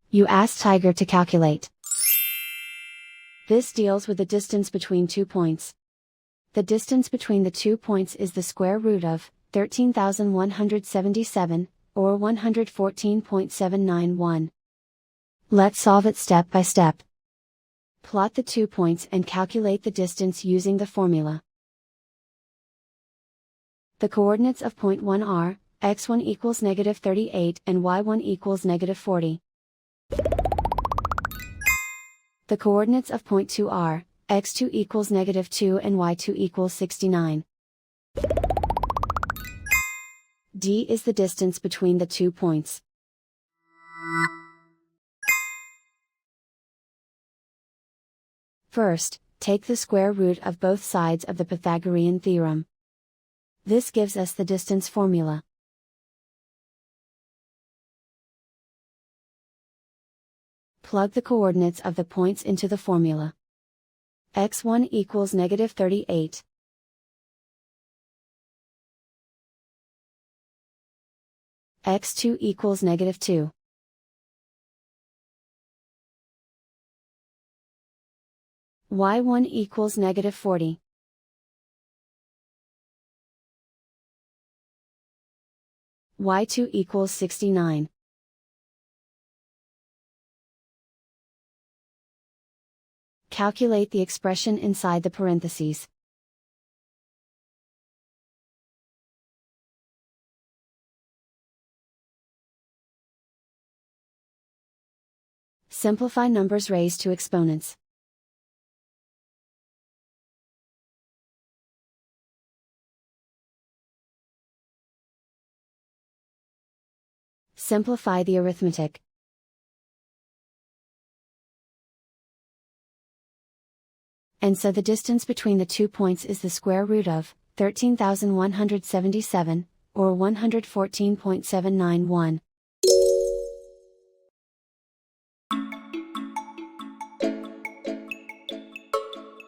You ask Tiger to calculate. This deals with the distance between 2 points. The distance between the 2 points is the square root of 13,177, or 114.791. Let's solve it step by step. Plot the 2 points and calculate the distance using the formula. The coordinates of point 1 are, x1 equals negative 38 and y1 equals negative 40. The coordinates of point 2 are, x2 equals negative 2 and y2 equals 69. D is the distance between the 2 points. First, take the square root of both sides of the Pythagorean theorem. This gives us the distance formula. Plug the coordinates of the points into the formula. x1 equals negative 38. x2 equals negative 2. y1 equals negative 40. y2 equals 69. Calculate the expression inside the parentheses. Simplify numbers raised to exponents. Simplify the arithmetic. And so the distance between the 2 points is the square root of 13,177, or 114.791.